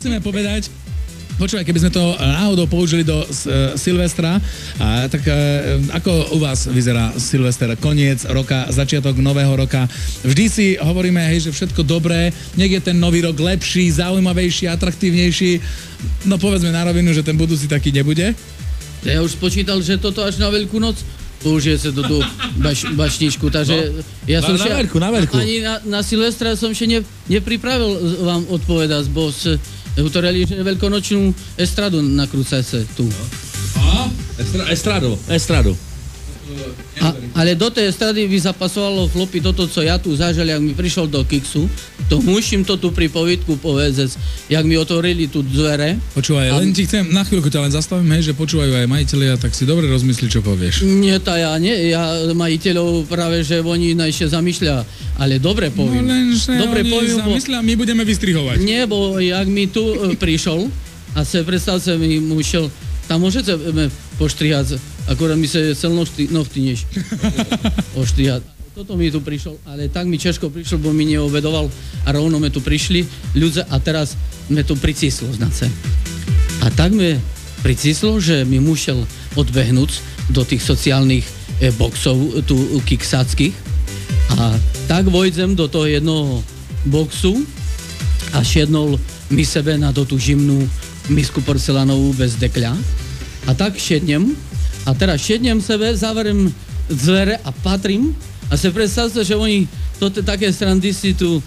chceme povedať, počúvaj, keby sme to náhodou použili do Silvestra, tak ako u vás vyzerá Silvester? Koniec roka, začiatok nového roka. Vždy si hovoríme, hej, že všetko dobré, nech je ten nový rok lepší, zaujímavejší, atraktívnejší. No povedzme na rovinu, že ten budúci taký nebude. Ja už spočítal, že toto až na Veľkú noc použije sa do tú bašničku, takže ja som na veľkú. Ani na Silvestra som ešte nepripravil vám odpovedať, bo utorili veľkonočnú estradu nakrúcať sa tu. Estradu. Ale do tej estrady by zapasovalo floppy toto, co ja tu zažil, jak mi prišiel do Kiksu, to musím to tu pri povítku povedať, jak mi otvorili tu dvere. Počúvaj, len ti chcem, na chvíľku ťa len zastavím, hej, že počúvajú aj majiteľia, tak si dobre rozmysli, čo povieš. Nie, ja majiteľov práve, že oni ešte zamýšľa, ale dobre poviem. No lenže dobre oni poviem, zamyslia, my budeme vystrihovať. Nie, bo jak mi tu prišiel a se predstavce mi musel, tam môžete poštrihať, akorát mi sa cel nohty než oštrihať. Toto mi tu prišiel, ale tak mi ťažko prišiel, bo mi neobedoval a rovno me tu prišli ľudia a teraz me tu pricislo, znace. A tak me pricislo, že mi musel odbehnúť do tých sociálnych boxov tu kiksáckých a tak vojdem do toho jednoho boxu a šednul mi sebe na do tú žimnú misku porcelánovú bez dekľa a tak šednem a teraz šednem sebe, zaverím dvere a patrím a se predstavte, že oni toto také srandy si tu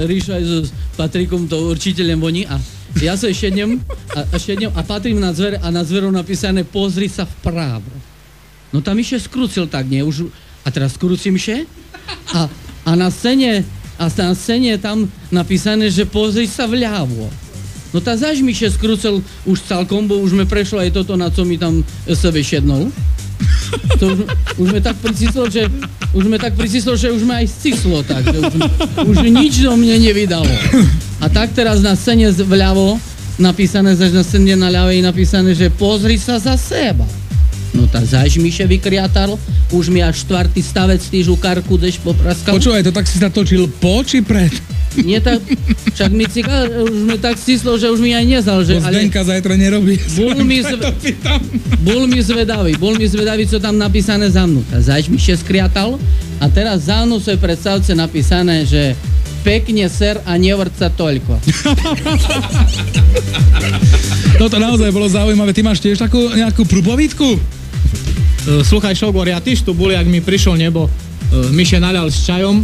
ríšajú s Patrikom, to učiteľem oni a ja sa šednem a patrím na dvere a na dveru napísané pozri sa vpravo. No tam ešte skrúcil tak, nie? Už, a teraz skrúcim še a na scéne je tam napísané, že pozri sa vľavo. No tá zaž mi še skrúcil už celkom, bo už me prešlo aj toto, na co mi tam sebe šednul. To už me tak pricislo, že už me aj scislo tak, že už nič do mne nevydalo. A tak teraz na scéne vľavo napísané, na scéne na ľavej napísané, že pozri sa za seba. No tá zaž mi še vykriatal, už mi až 4. stavec týžu karku deš popraskal. Počúvaj, to tak si sa točil po či pred? Nie tak, však mi cika, už mi tak stislo, že už mi aj nezal, že... To Zdenka zajtra nerobí. Bol mi zvedavý, co tam napísané za mnou. A zač mi še skriatal a teraz za mnou je predstavce napísané, že pekne ser a nevrť sa toľko. Toto naozaj bolo zaujímavé. Ty máš tiež takú nejakú prúbovítku? Sluchaj, Šogor, ja tyž tu bol, jak mi prišiel nebo mi še naľal s čajom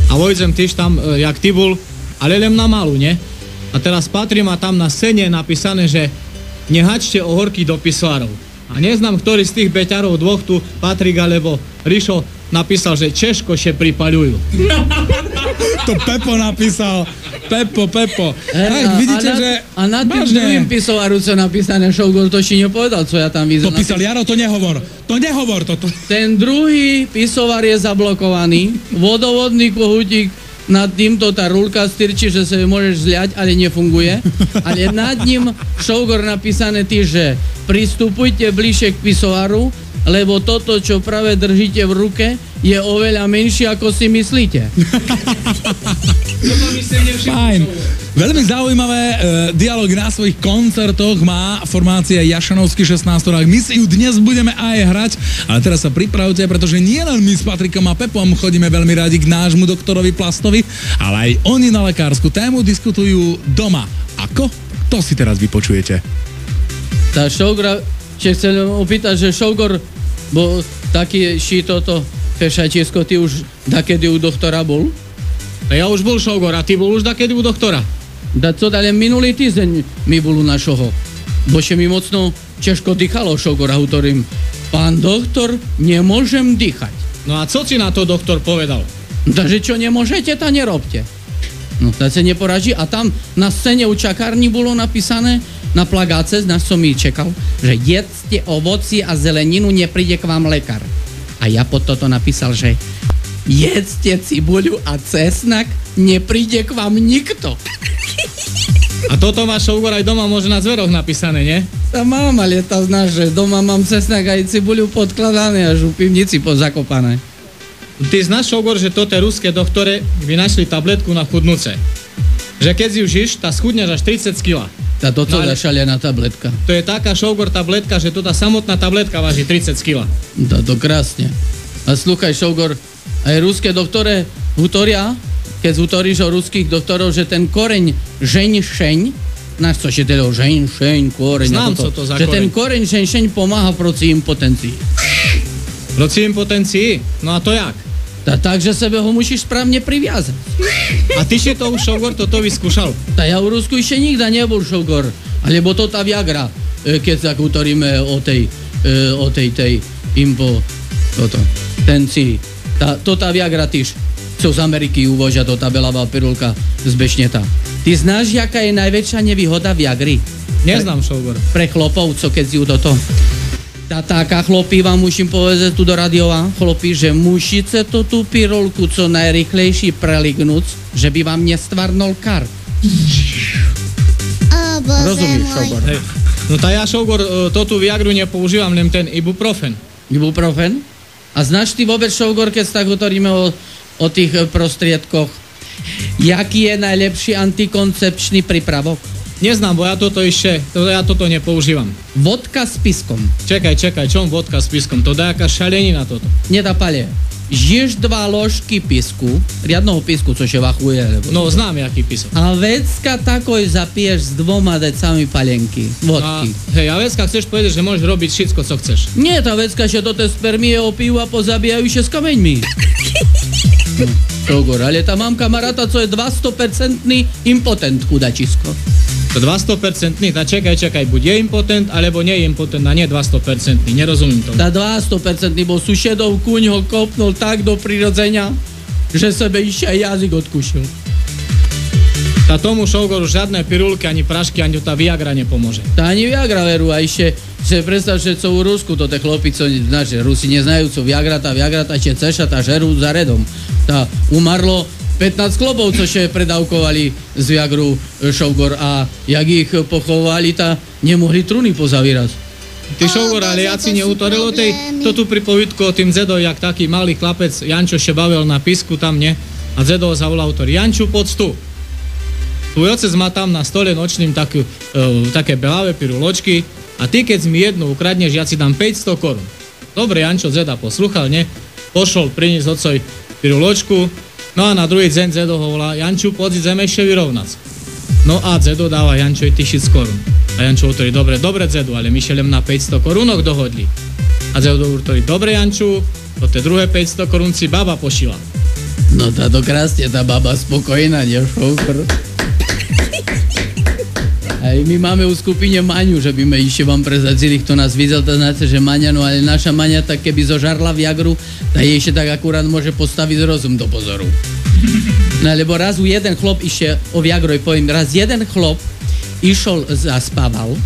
a vojdem tyž tam, jak ty bol, ale len na malú, ne? A teraz patrím a tam na scéne je napísané, že nehačte ohorky do pisoárov. A neznám, ktorý z tých beťarov dvoch tu, Patrik alebo Rišo, napísal, že Češko še pripaľujú. To Pepo napísal. Pepo. Vidíte, že... A nad tým druhým pisovaru co napísané, Šogor to si nepovedal, co ja tam videl. To písal Jaro, to nehovor toto. Ten druhý pisovar je zablokovaný, vodovodný kohutík, nad týmto tá rulka styrčí, že sa môžeš zliať, ale nefunguje. Ale nad ním Šogor napísané že pristupujte bližšie k pisovaru, lebo toto, čo práve držíte v ruke, je oveľa menšie, ako si myslíte. Fajn. Veľmi zaujímavé dialog na svojich koncertoch má formácia Jašanovský 16. My si ju dnes budeme aj hrať, ale teraz sa pripravte, pretože nie len my s Patrikom a Pepom chodíme veľmi radi k nášmu doktorovi Plastovi, ale aj oni na lekársku tému diskutujú doma. Ako? To si teraz vypočujete. Tá Šogor, chcem opýtať, že Šogor, bo taký toto fešajčiesko, ty už dakedy u doktora bol? A ja už bol, Šogor, a ty bol už dakedy u doktora? Ale minulý týždeň mi bol u našoho. Bo še mi mocno ťažko dýchalo, Šogor, a hovorím, pán doktor, nemôžem dýchať. No a co si na to doktor povedal? Takže čo nemôžete, to nerobte. No to sa neporaží. A tam na scéne u čakárni bolo napísané na plagáce, na som mi čekal, že jedzte ovoci a zeleninu, nepríde k vám lekár. A ja pod toto napísal, že jedzte cibuľu a cesnak, nepríde k vám nikto. A toto máš, Šogor, aj doma môže na zveroch napísané, nie? Tá mám, ale to znáš, že doma mám cesnak aj cibuľu podkladané až v pivnici zakopané. Ty znáš, Šogor, že toto ruské doktore vynašli tabletku na chudnuce. že keď si žiješ, tá schudneš až 30 kg. Tá to je šalená tabletka. To je taká šogor tabletka, že to tá samotná tabletka váži 30 kg. To krásne. A slúchaj, šogor, aj ruské doktore hutoria, keď hutoríš o ruských doktorov, že ten koreň žeň-šeň, znáš co, že teda žeň-šeň, koreň, znám, co to za že koreň. ten koreň žeň-šeň pomáha proti impotencii. Proti impotencii? No a to jak? Takže sebe ho musíš správne priviazať. A ty si to už, šogor, toto vyskúšal? Ja v Rusku ešte nikda nebol, šogor. Alebo to tá Viagra, keď sa hovoríme o tej impo, toto, tenci. To tá Viagra tyž, co z Ameriky uvožia, to tá belavá pirulka z bešneta. Ty znáš, jaká je najväčšia nevýhoda Viagry? Neznám, šogor. Pre chlopov, co keď si ju toto. Taká chlopí, vám musím povedať tu do radiova, chlopí, že musíte to tú pirulku co najrychlejší prelignúť, že by vám nestvarnol kar. Rozumieš, šogor? Hej. No tá ja, šogor, tú Viagru nepoužívam, len ten ibuprofen. Ibuprofen? A znáš ty vôbec, šogor, keď tak hovoríme o tých prostriedkoch, jaký je najlepší antikoncepčný prípravok? Neznám, bo ja toto nepoužívam. Vodka s piskom. Čakaj, čom vodka s piskom? To dá jaká šalenina toto. Nedá palie. Žiješ 2 ložky pisku, riadnoho pisku, což je vachuje. No, znám, jaký pisok. A vecka takoj zapiješ s 2 decami palenky, vodky. Hej, a vecka chceš povedať, že môžeš robiť všetko, co chceš. Nie, tá vecka, že do tej spermie opijú a pozabíjajú sa s kameňmi. No, šogor, ale tá mám kamaráta, co je 200% impotent, chudačisko. To 200%, tá čakaj, buď je impotent, alebo nie je impotent, a nie 200%, nerozumím tomu. Tá 200% bol sušedov kúň ho kopnul tak do prirodzenia, že sebe ešte aj jazyk odkúšil. Tá tomu, šogoru, žiadne pirulky, ani prašky, ani tá Viagra nepomôže. Tá ani Viagra veru, a ešte že predstav, že co v Rusku, to tie chlopy, co že Rusi neznajú, co Viagra, tá ešte ceša, tá žerú za redom. Tá umarlo 15 chlopov, co še predávkovali z Viagru, šogor, a jak ich pochovali, tá nemohli truny pozavírať. Ty, šogor, ale ja si neutoril o tej, to tu pripovidku o tým Zedo, jak taký malý chlapec, Jančo še bavil na pisku tam, ne? A Zedo zavolal autor, Janču, poď tu. Tvoj otec má tam na stole nočným také belavé piruločky a ty, keď mi jednu ukradneš, ja si dám 500 korun. Dobre, Jančo Zeda posluchal, ne? Pošol priniesť otcoj piruločku. No a na druhý deň Zedo ho volá, Janču, poď ideme ešte vyrovnať. No a Zedo dáva Jančovi 1000 korún. A Jančo hovorí, dobre Zedo, ale my šelem na 500 korúnok dohodli. A Zedo hovorí, dobre Janču, to tie druhé 500 korún si baba pošila. No táto krásne, tá baba spokojná, nie šokr. Aj my máme u skupine Maňu, že by sme ešte vám prezadzili, kto nás videl, to znáte, že Maňa, no ale naša Maňa, tak keby zožarla Viagru, tak jej ešte tak akurát môže postaviť rozum do pozoru. No lebo raz jeden chlop išiel, o Viagroj poviem, raz jeden chlop išiel, zaspával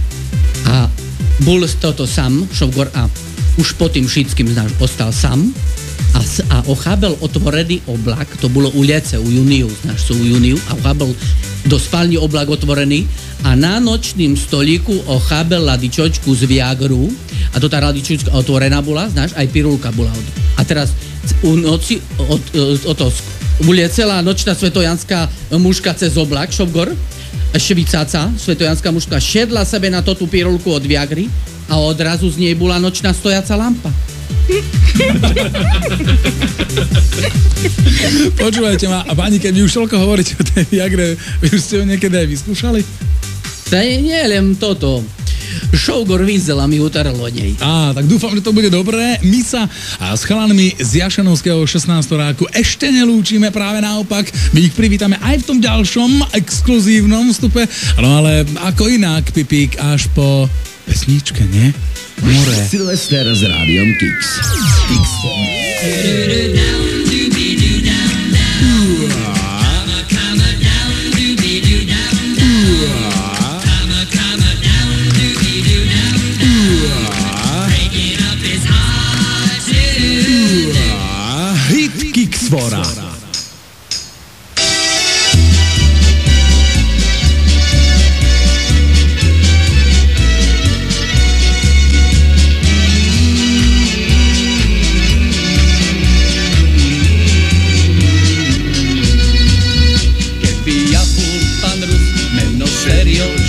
a bol toto sám, šovgor, a už po tým všetkým ostal sám a ochábel otvorený oblak, to bolo u Liece, u Juniu, znáš, sú u Juniu, a ochábel do spálni oblak otvorený a na nočným stolíku ochábel ladičočku z Viagru a to tá ladičočka otvorená bola, znáš, aj pirulka bola. A teraz u noci bude celá nočná svetojanská mužka cez oblak, šovgor, švicáca, svetojanská mužka, šedla sebe na tú pirulku od Viagry a odrazu z nej bola nočná stojaca lampa. Počúvajte ma, a pani, keď vy už toľko hovoríte o tej Viagre, vy už ste ho niekedy aj vyskúšali? To nie len toto. Šogor vyzela mi utaralo nej. Tak dúfam, že to bude dobré. My sa s chalanmi z Jašanovského 16. ráku ešte nelúčime, práve naopak. My ich privítame aj v tom ďalšom exkluzívnom vstupe. No ale ako inak, Pipík, až po pesničke, nie? More. Silvester s rádiom Kix. Hit Kixfora.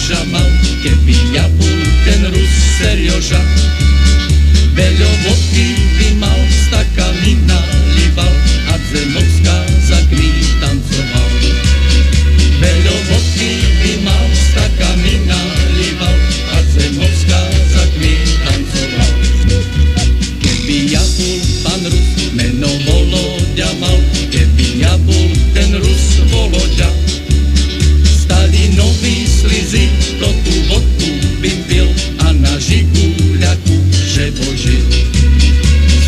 muža mal, keby ja bol ten Rus Serioža. Veľo vodky by mal, stakany nalíval a Zemovská za kví tancoval. Veľo vodky by mal, stakany nalíval a Zemovská za kví tancoval. Keby ja bol pán Rus, meno Voloďa mal, keby ja bol ten Rus Voloďa. Stalinovi slizy, to tú vodku by pil a na Žiguľaku že božil.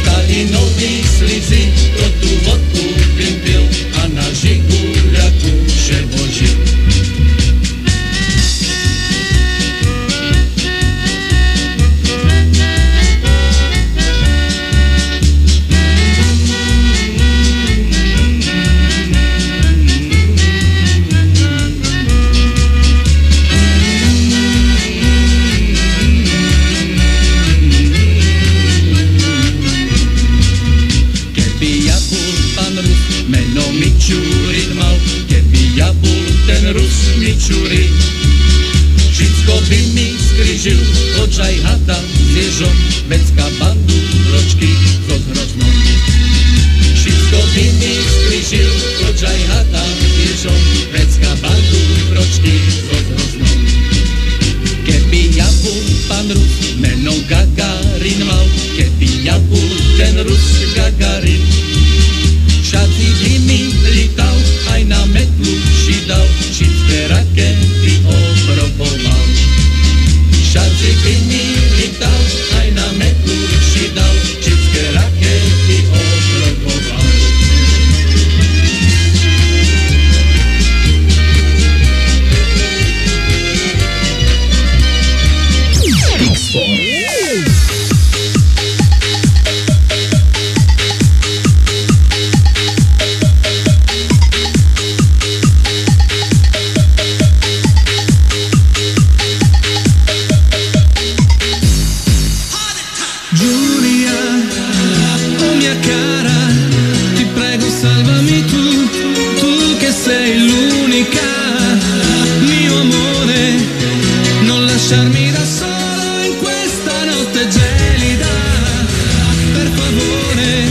Stalinovi slizy, to tú vodku by pil a na Žiguľaku že božil. Mičurin mal, keby ja bol ten Rus Mičurin. Všetko by mi skryžil, očaj hada s ježom, vecka bandu ročky so hroznom. Všetko by mi skryžil, očaj hada s ježom, vecka bandu ročky so hroznom. Keby ja bol pán Rus, meno Gagarin mal, keby ja bol ten Rus Gagarin. Šaci by mi lítal, aj na metlu šidal, všetké rakety obroboval. Šaci by mi lítal, aj na metlu šidal, všetké rakety obroboval. Lasciarmi da solo in questa notte gelida. Per favore,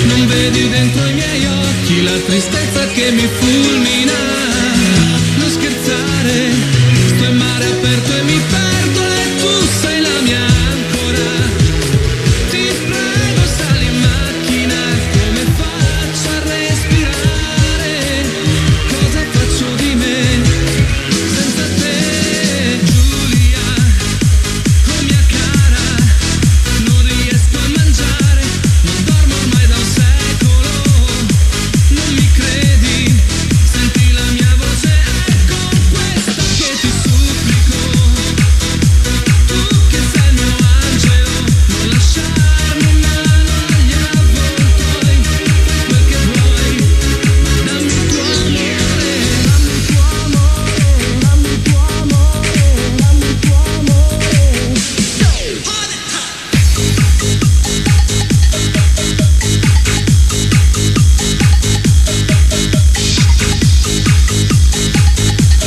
non vedi dentro i miei occhi la tristezza che mi fulmina. Non scherzare, sto in mare aperto e mi perdo e tu sei la mia ancora. Ti prego, sali in macchina, come faccio a respirare? Cosa faccio di me senza te?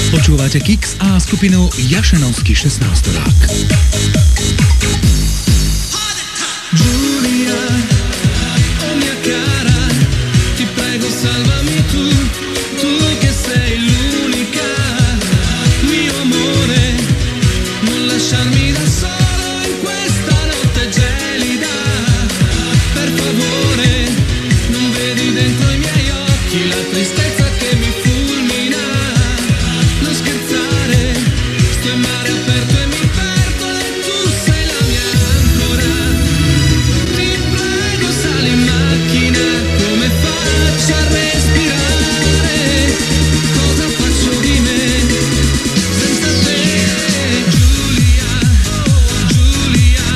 Počúvate Kix a skupinu Jašenovský 16-rák. Giulia, oh mia cara, ti prego salvami tu, tu che sei l'unica, mio amore, non lasciarmi da solo in questa notte gelida. Per favore, non vedi dentro i miei occhi la tristezza che mi fulmina. Non scherzare, sto in mare aperto e mi perdo e tu sei la mia ancora. Ti prego sali in macchina, come faccio a respirare? Cosa faccio di me senza te? Giulia, Giulia,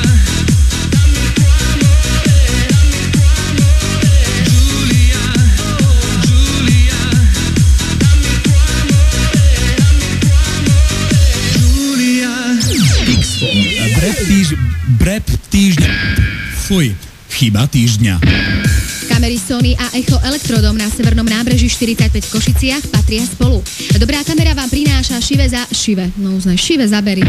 dammi il tuo amore, dammi il tuo amore. Giulia, Giulia, dammi il tuo amore, dammi il tuo amore. Giulia. Brep týždňa. Fuj, chyba týždňa. Kamery Sony a Echo Elektrodom na severnom nábreží 45 v Košiciach patria spolu. Dobrá kamera vám prináša šivé zábery.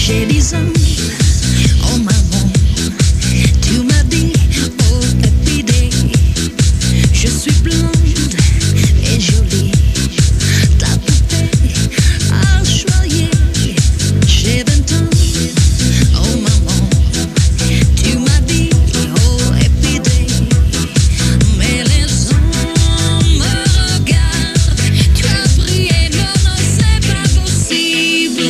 J'ai 10 ans, oh maman, tu m'as dit, oh pépidé, je suis blonde et jolie, ta poupée à choyer. J'ai 20 ans, oh maman, tu m'as dit, oh épidé, mais les hommes me regardent, tu as brillé, non, non, c'est pas possible.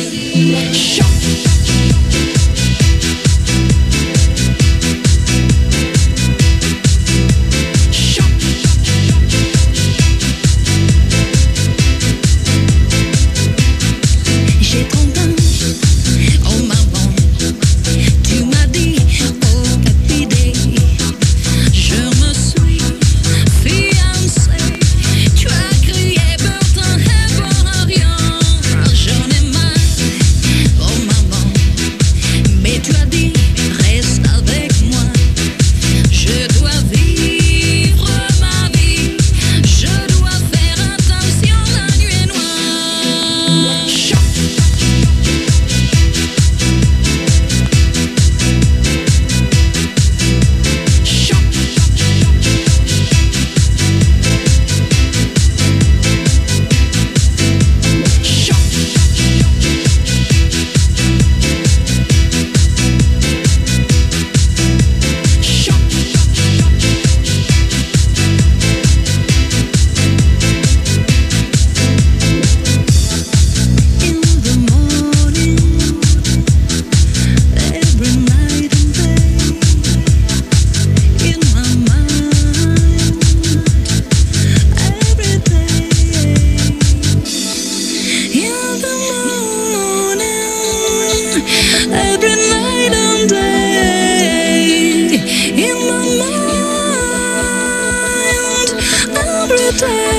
J'ai 30 ans, oh maman, tu m'as dit, oh épidé, je me suis fiancée, tu as crié pourtant et pour rien, j'en ai marre, oh maman, mais tu as dit, reste avec moi, je dois vivre ma vie, je dois faire attention, la nuit est noire. In the morning, every night and day, in my mind, every day. In the morning, every night and day, in my mind, every day.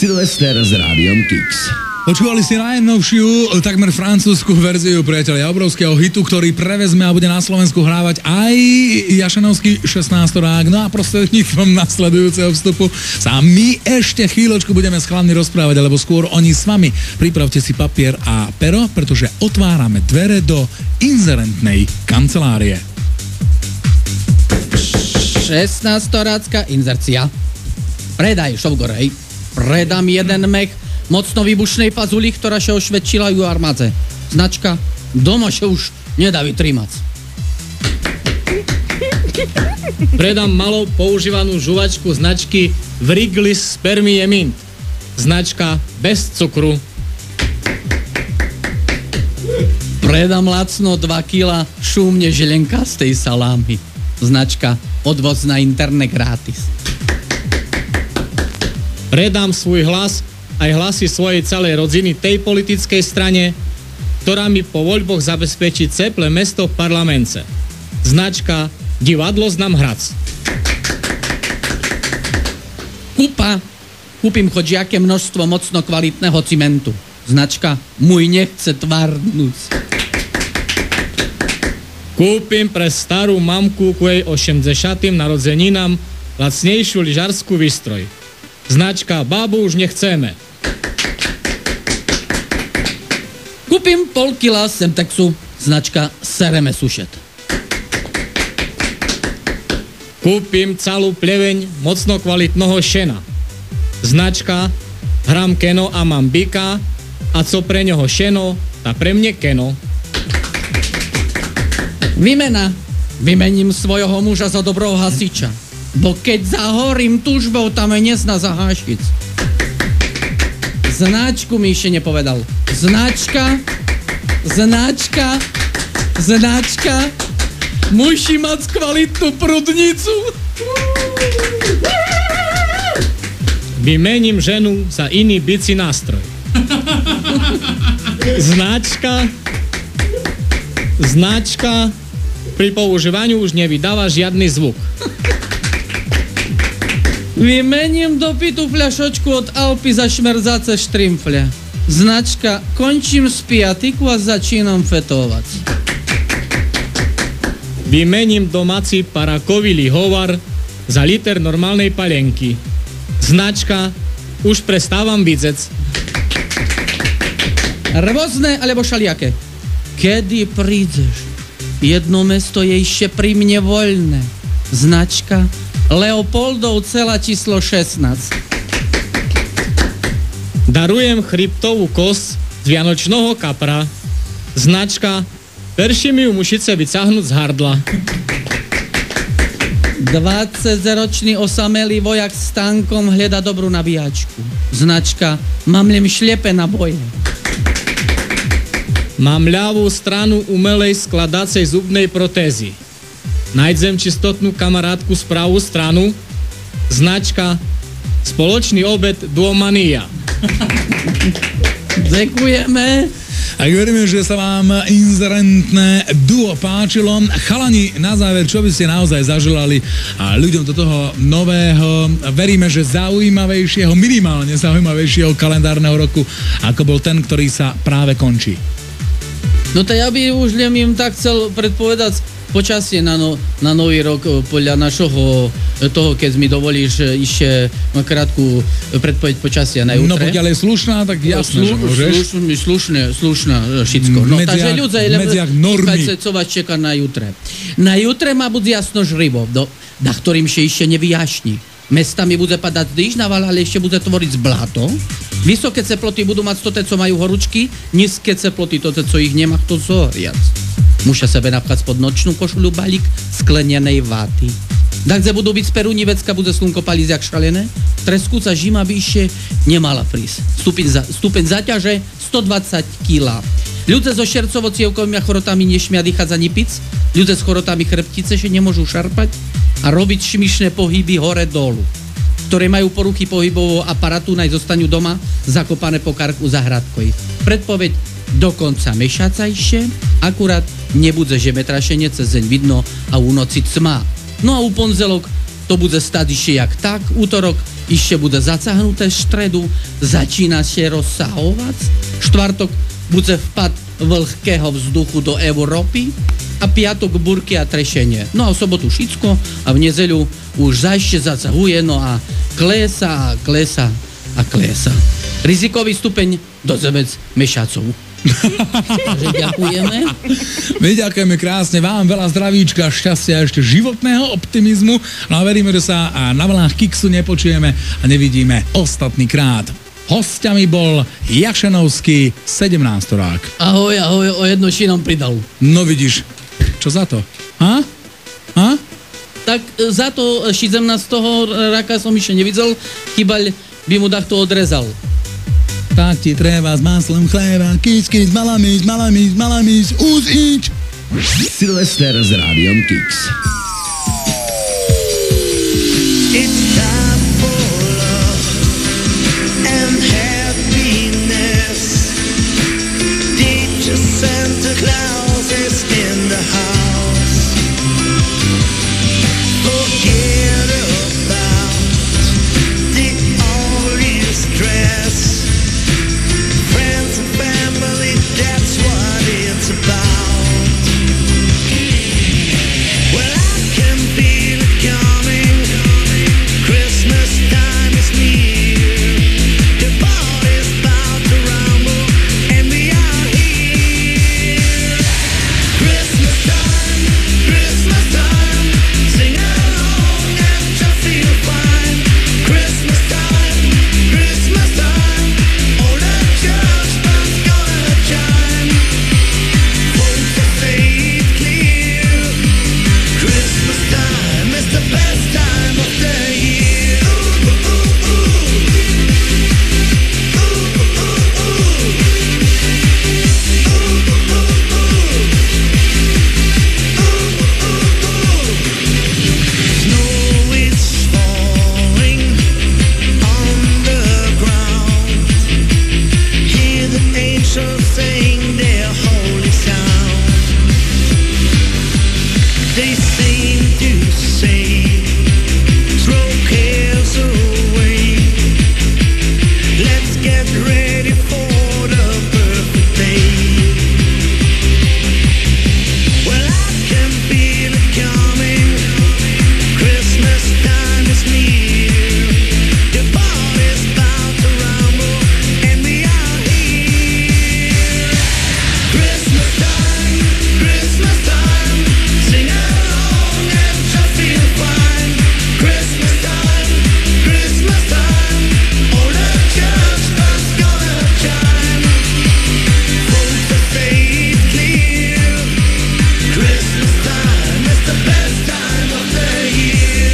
Silvester s Rádiom Kix. Počúvali si najnovšiu, takmer francúzsku verziu priateľia obrovského hitu, ktorý prevezme a bude na Slovensku hrávať aj Jašanovský 16-rák. No a prostredníctvom nasledujúceho vstupu sa my ešte chvíľočku budeme s chlapmi rozprávať, alebo skôr oni s vami. Pripravte si papier a pero, pretože otvárame dvere do inzerentnej kancelárie. 16-rácka inzercia. Predaj, Šovgorej. Predám jeden mech mocno výbušnej pazuli, ktorá sa ošvedčila u armádze. Značka doma sa už nedá vytrímať. Predám malo používanú žuvačku značky Wrigley's Spearmint. Značka bez cukru. Predám lacno 2 kg šumne želenkastej salámy. Značka odvoz na interne gratis. Predám svoj hlas aj hlasy svojej celej rodiny tej politickej strane, ktorá mi po voľboch zabezpečí ceple mesto v parlamente. Značka Divadlo Znam Hradc. Kúpim chodziaké množstvo mocno kvalitného cimentu. Značka Môj nechce tvardnúc. Kúpim pre starú mamku ku jej 80. narodzeninám lacnejšiu lyžarskú výstroj. Značka Babu už nechceme. Kúpim pol kila Semtexu, značka Sereme sušet. Kúpim celú pleveň mocno kvalitného šena. Značka Hram keno a mám bika, a co pre ňoho šeno, tá pre mne keno. Výmena. Vymením svojho muža za dobrého hasiča. Bo keď zahorím tužbou, tam je nesna zahášic. Značku mi ešte nepovedal. Značka. Musí mať kvalitnú prudnicu. Vymením ženu za iný bicí nástroj. Značka pri používaniu už nevydáva žiadny zvuk. Vymením do pitu fľašočku od Alpy za šmerdzace štrimfle. Značka končím z piatiku a začínam fetovať. Vymením domáci parakový lihovar za liter normálnej palenky. Značka už prestávam vidzec. Rôzne alebo šaliaké. Kedy prídeš? Jedno mesto je ešte pri mne voľné. Značka Leopoldov cela číslo 16. Darujem chryptovú kosť z vianočného kapra. Značka perši mi ju mušice vycahnuť z hardla. 20-ročný osamelý vojak s tankom hľada dobrú nabíjačku. Značka Mamlem šlepe na boje. Mám ľavú stranu umelej skladacej zubnej protézy. Nájdem čistotnú kamarátku z pravú stranu. Značka Spoločný obed Duomania. Ďakujeme. A veríme, že sa vám inzerentné duo páčilo. Chalani, na záver, čo by ste naozaj zaželali a ľuďom do toho nového, veríme, že zaujímavejšieho, minimálne zaujímavejšieho kalendárneho roku, ako bol ten, ktorý sa práve končí? No to ja by už len im tak chcel predpovedať počasie na nový rok podľa našho toho, keď mi dovolíš ešte krátku predpoveď počasia na jutre. No pokiaľ je slušná, tak jasné, že môžeš. Slušné všetko. No takže ľudia, normy. Co vás čeká na jutre. Na jutre má bude jasno žrivo, na ktorým še ešte nevyjašní. Mestami bude padať dýžď, ale ešte bude tvoriť bláto. Vysoké teploty budú mať tote, co majú horúčky, nízke teploty tote, co ich nemá kto zoriac. Musia sebe napchať spod nočnú košuľu balík sklenenej váty. Takže budú byť z Perúni vecka, bude slnko paliť jak šalené. Treskúca žima by ešte nemala prísť. Stupeň zaťaže 120 kg. Ľudia so šercovo-cievkovými chorotami nešmia dýchať ani pic. Ľudia s chorotami chrbtice še nemôžu šarpať a robiť šmišné pohyby hore-dolu. Ktoré majú poruchy pohybového aparatu, naj zostanú doma, zakopané po karku za hradkoj. Predpoveď do konca mešaca ešte, akurát nebude žemetrašenie, cez deň vidno a u noci tma. No a u ponzelok to bude stať ešte jak tak, útorok ešte bude zacahnuté, štredu začína sa rozsahovať, štvrtok bude vpad vlhkého vzduchu do Európy a piatok burky a trešenie. No a v sobotu všetko a v nedeľu už zašte zacahuje, no a klesa. Rizikový stupeň do 9 mešacov. Ďakujeme. My ďakujeme krásne vám, veľa zdravíčka, šťastia a ešte životného optimizmu. No a veríme, že sa na vlnách Kiksu nepočujeme a nevidíme ostatný krát. Hostiami bol Jašenovský 17-rák. Ahoj, o jedno šinom pridal. No vidíš, čo za to? Ha? Tak za to 17. raka som ešte nevidel, chýbal by mu takto odrezal. Tak ti treba s maslom chleba, kic, malamis, ič. Silvester s Rádiom Kix. It's time for love and happiness. Teacher Santa Claus is in the house. Forget about the only stress. Friends and family, that's what it's about. angels sing their holy sound. They seem to say, throw cares away. Let's get ready for the perfect day. Well, I can feel it coming. Christmas time is near. The party's about to rumble, and we are here. Christmas time, sing along and just feel fine. Christmas time, all the church bells gonna chime. Folks that say it's clear, Christmas time is the best time of the year.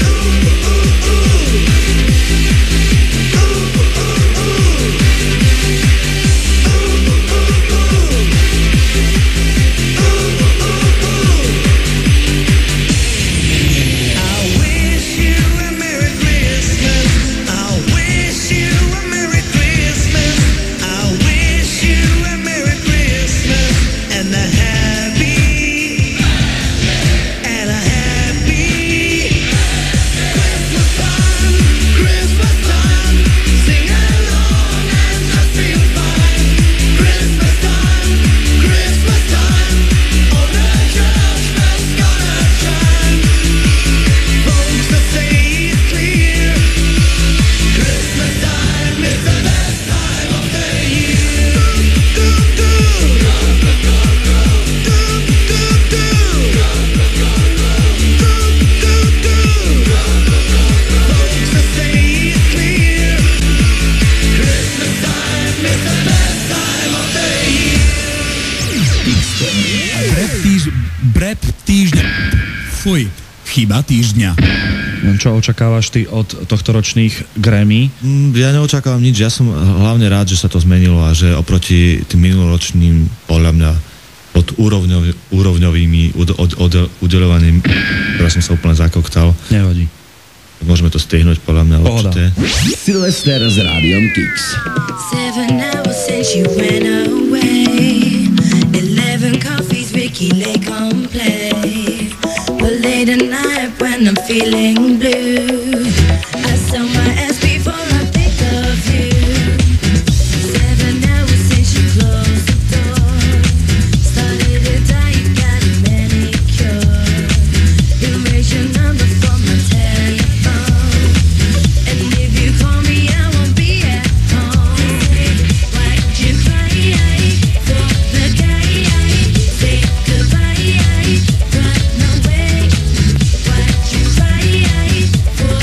I wish you a Merry Christmas. I wish you a Merry Christmas. I wish you a Merry Christmas and a happy Christmas time. Sing along and just feel fine. Christmas time, all the church bells gonna chime. Folks that say it's clear, Christmas time is the best time of the year. Folks that say it's clear, Christmas time is the best time of the year. Brep týždňa. Fuj, chyba týždňa. Čo očakávaš ty od tohto ročných Grammy? Ja neočakávam nič, ja som hlavne rád, že sa to zmenilo a že oproti tým minuloročným, podľa mňa, pod úrovňovými udeľovaním, ktorá som sa úplne zakoktal. Nevadí. Môžeme to striehnúť, podľa mňa Pohoda. určite. Silvester s Rádiom Kix. 7 hours since you went away. 11 coffees, Ricky Lake on play. But late at night when I'm feeling blue, I saw my ass before I think of you. 7 hours since you closed the door. Started to die, you got a manicure. Erase your number from my telephone. And if you call me, I won't be at home. Why'd you cry for the guy? Say goodbye, run away. Why'd you cry for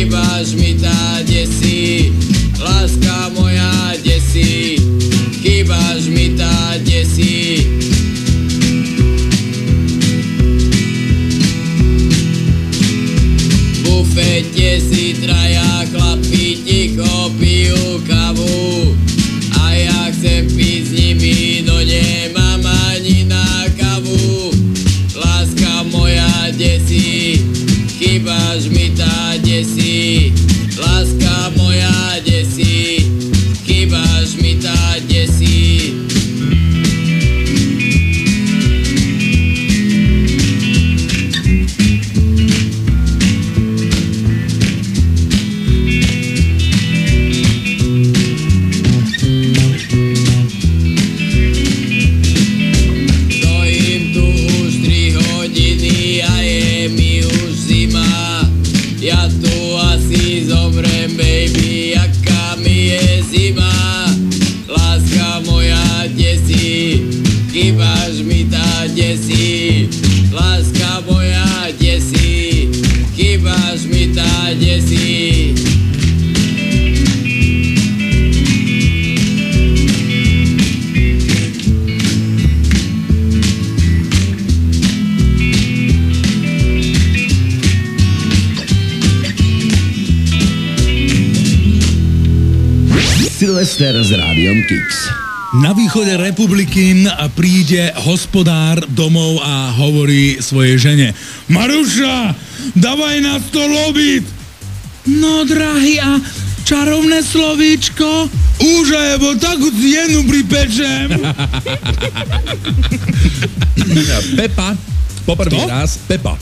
chýbaš mi tá, kde si, láska moja, kde si, chýbaš mi tá, kde si. V bufete si traja chlapi ticho pijú kavu a ja chcem piť s nimi, no nemám ani na kavu. Láska moja, kde si, chýbaš mi tá, kde si, láska moja, kde si, chýbaš mi tá, kde si. Ja tu asi zomrem, baby, jaká mi je zima. Láska moja, kde si, chýbaš mi tá, kde si, láska moja, kde si, chýbaš mi tá, kde si. Silvester s Rádiom Kix. Na východe republiky príde hospodár domov a hovorí svojej žene: Maruša, dávaj na stôl obід. No, drahý, a čarovné slovíčko? Už, lebo takú jednu pripečem. Pepa, poprvý raz, Pepa.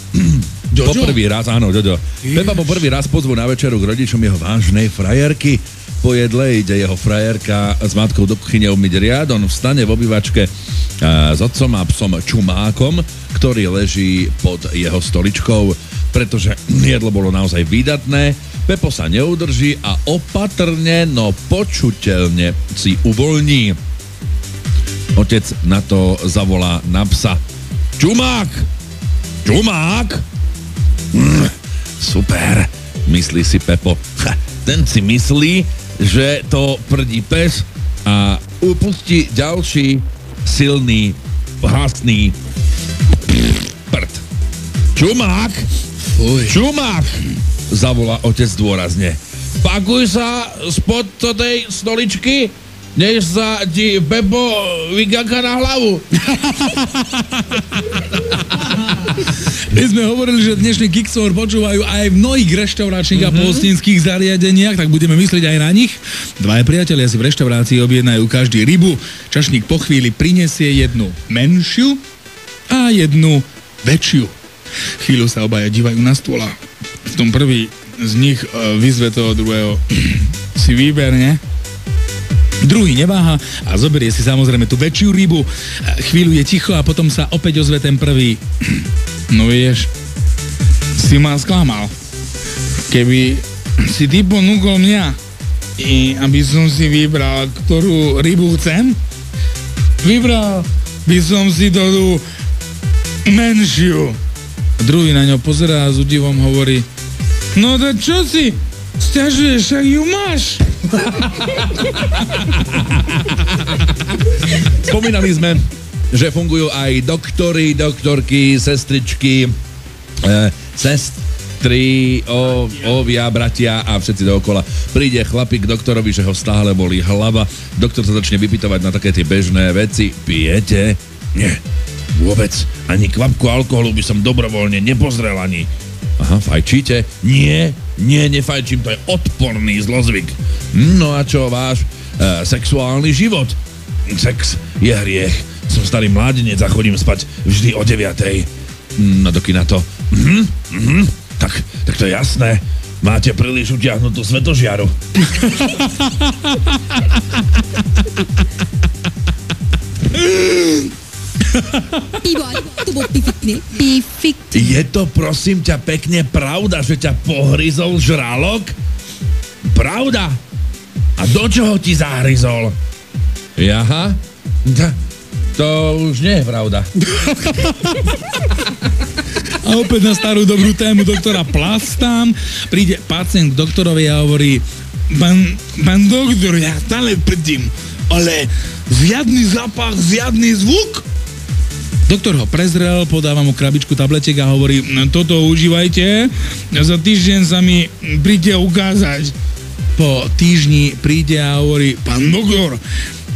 Jojo? Poprvý raz, áno, Jojo. Pepa poprvý raz pozvu na večeru k rodičom jeho vážnej frajerky. Po jedle ide jeho frajerka s matkou do kuchyne umyť riad, on vstane v obývačke s otcom a psom Čumákom, ktorý leží pod jeho stoličkou, pretože jedlo bolo naozaj výdatné. Pepo sa neudrží a opatrne, no počuteľne si uvoľní. Otec na to zavolá na psa: Čumák! Čumák! Super, myslí si Pepo. Ten si myslí, že to prdí pes a upustí ďalší silný, hasný prd. Čumák! Fuj. Čumák! Zavolá otec dôrazne. Pakuj sa spod tej stoličky, než sa ti Pepo vygaká na hlavu. My sme hovorili, že dnešný Kixor počúvajú aj v mnohých reštauráčnych a pohostinských zariadeniach, tak budeme myslieť aj na nich. Dvaja priatelia si v reštaurácii objednajú každý rybu. Čašník po chvíli prinesie jednu menšiu a jednu väčšiu. Chvíľu sa obaja dívajú na stôl a v tom prvý z nich vyzve toho druhého: si výber, ne? Druhý neváha a zoberie si samozrejme tú väčšiu rybu. Chvíľu je ticho a potom sa opäť ozve ten prvý: no vieš, si ma sklamal. Keby si ty ponúkol mňa, aby som si vybral, ktorú rybu chcem, vybral by som si tú menšiu. Druhý na ňo pozerá a s údivom hovorí: no to čo si sťažuješ, však ju máš. Spomínali sme, že fungujú aj doktori, doktorky, sestričky, sestry, ovia, bratia a všetci dookola. Príde chlapík k doktorovi, že ho stále bolí hlava. Doktor sa začne vypytovať na také tie bežné veci. Pijete? Nie, vôbec. Ani kvapku alkoholu by som dobrovoľne nepozrel ani. Aha, fajčíte? Nie, nefajčím, to je odporný zlozvyk. No a čo váš sexuálny život? Sex je hriech. Som starý mládenec a chodím spať vždy o 9:00. No doky na to. Tak to je jasné. Máte príliš utiahnutú svetožiaru. Je to prosím ťa pekne pravda, že ťa pohryzol žralok? Pravda? A do čoho ti zahryzol? Jaha? To už nie je pravda. A opäť na starú dobrú tému doktora Plastám. Príde pacient k doktorovi a hovorí: Pán doktor, ja stále prdím, ale žiadny zápach, žiadny zvuk. Doktor ho prezrel, podáva mu krabičku tabletiek a hovorí: toto užívajte, za týždeň sa mi príde ukázať. Po týždni príde a hovorí: pán doktor,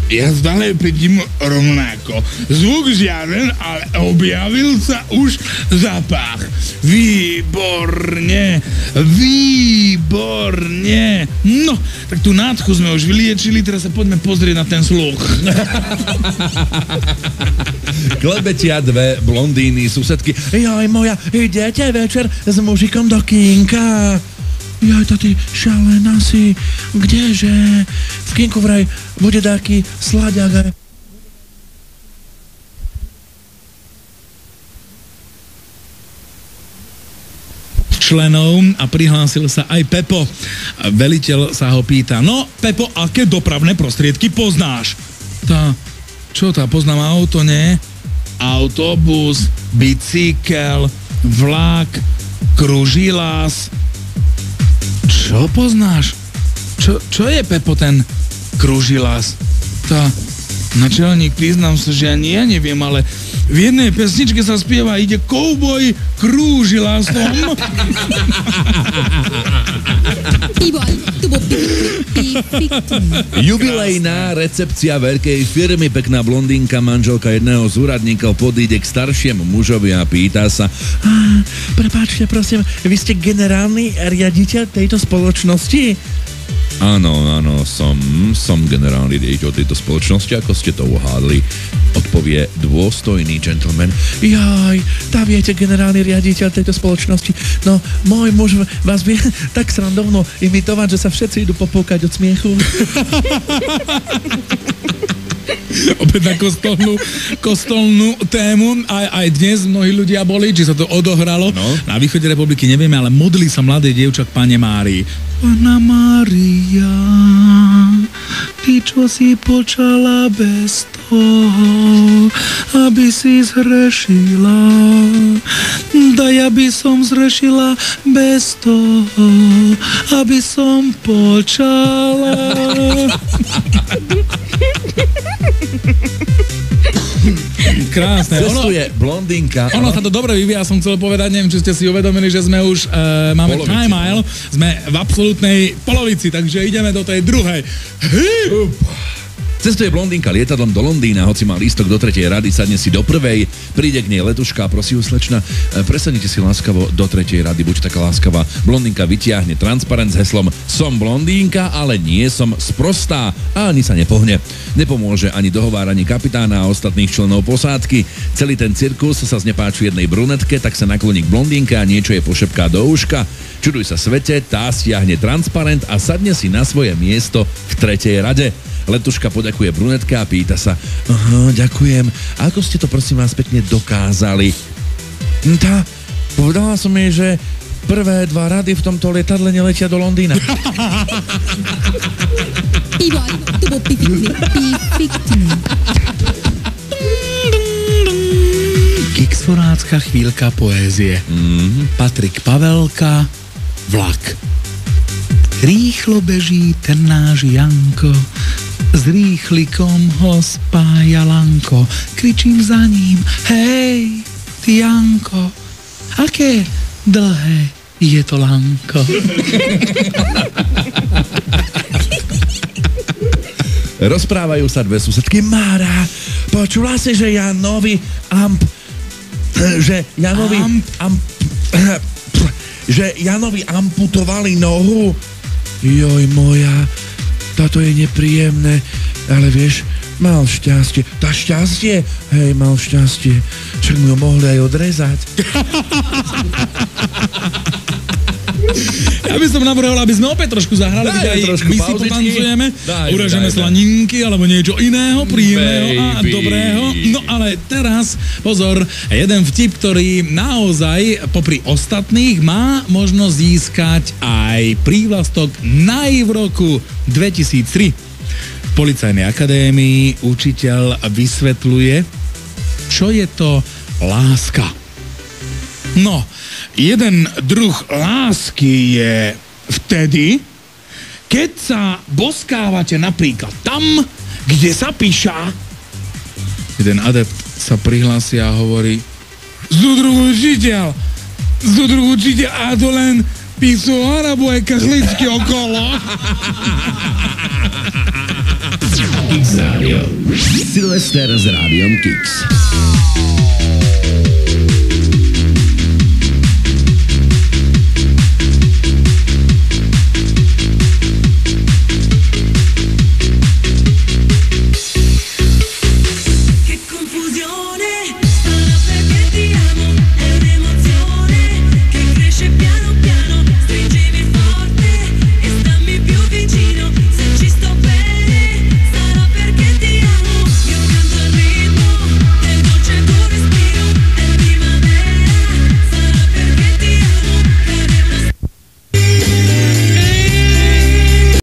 ja stále pridím rovnako. Zvuk žiaden, ale objavil sa už zápach. Výborne, výborne. No, tak tú nádchu sme už vyliečili, teraz sa poďme pozrieť na ten sluch. Klebetia dve blondíny, susedky. Joj moja, idete večer s mužikom do kínka? Joj, to ty šalená si. Kdeže? V kinku vraj bude taký slaďak. Členov a prihlásil sa aj Pepo. Veliteľ sa ho pýta: no, Pepo, aké dopravné prostriedky poznáš? Poznám auto, nie? Autobus, bicykel, vlak, kružilás. Čo poznáš? Čo je, Pepo, ten kružilás? Načelník, priznám sa, že ani ja neviem, ale v jednej pesničke sa spieva: ide kouboj krúžilásom. Jubilejná recepcia veľkej firmy. Pekná blondínka, manželka jedného z úradníkov, podíde k staršiemu mužovi a pýta sa: prepáčte, prosím, vy ste generálny riaditeľ tejto spoločnosti? Áno, som generálny riaditeľ tejto spoločnosti, ako ste to uhádli, odpovie dôstojný gentleman. Jaj, tá viete, generálny riaditeľ tejto spoločnosti, no, môj muž vás vie tak srandovno imitovať, že sa všetci idú popúkať od smiechu. Opäť na kostolnú tému. Aj dnes mnohí ľudia boli, či sa to odohralo. No. Na východe republiky nevieme, ale modlí sa mladé dievča k Pane Márii. Panna Mária, ty, čo si počala bez toho, aby si zhrešila, daj, aby som zhrešila bez toho, aby som počala. Krásne. Cestuje blondínka. Ono sa to dobre vyvíja, som chcel povedať, neviem, či ste si uvedomili, že sme už, máme time mile, sme v absolútnej polovici, takže ideme do tej druhej. Cestuje blondínka lietadlom do Londýna, hoci má lístok do 3. rady, sadne si do 1. Príde k nej letuška a prosí ju: slečna, presadnite si láskavo do 3. rady, buďte taká láskavá. Blondínka vytiahne transparent s heslom: som blondínka, ale nie som sprostá, a ani sa nepohne. Nepomôže ani dohováranie kapitána a ostatných členov posádky. Celý ten cirkus sa znepáči jednej brunetke, tak sa nakloní k blondínke a niečo je pošepká do uška. Čuduj sa svete, tá stiahne transparent a sadne si na svoje miesto v 3. rade. Letuška poďakuje brunetke a pýta sa: aha, ďakujem. A ako ste to, prosím vás, pekne dokázali? Povedala som jej, že prvé 2 rady v tomto lietadle neletia do Londýna. Kixforácka chvíľka poézie. Patrik Pavelka, Vlak. Rýchlo beží ten náš Janko, s rýchlikom ho spája lanko. Kričím za ním: hej, ty Janko, aké dlhé je to lanko. Rozprávajú sa dve susedky. Mára, počula si, že Janovi Janovi amputovali nohu? Joj moja, táto je nepríjemné, ale vieš, mal šťastie. Tá šťastie? Hej, mal šťastie. Však mu ho mohli aj odrezať. Ja by som navrhol, aby sme opäť trošku zahrali, kde aj my si potancujeme, urežeme slaninky alebo niečo iného, príjemného a dobrého. No ale teraz, pozor, jeden vtip, ktorý naozaj popri ostatných má možnosť získať aj prívlastok Naj v roku 2003. V Policajnej akadémii učiteľ vysvetľuje, čo je to láska. No, jeden druh lásky je vtedy, keď sa boskávate napríklad tam, kde sa píša. Jeden adept sa prihlási a hovorí: Zdruh učiteľ, a to len písu alebo aj kachličky okolo. X Radio. Silvester s Rádiom Kix.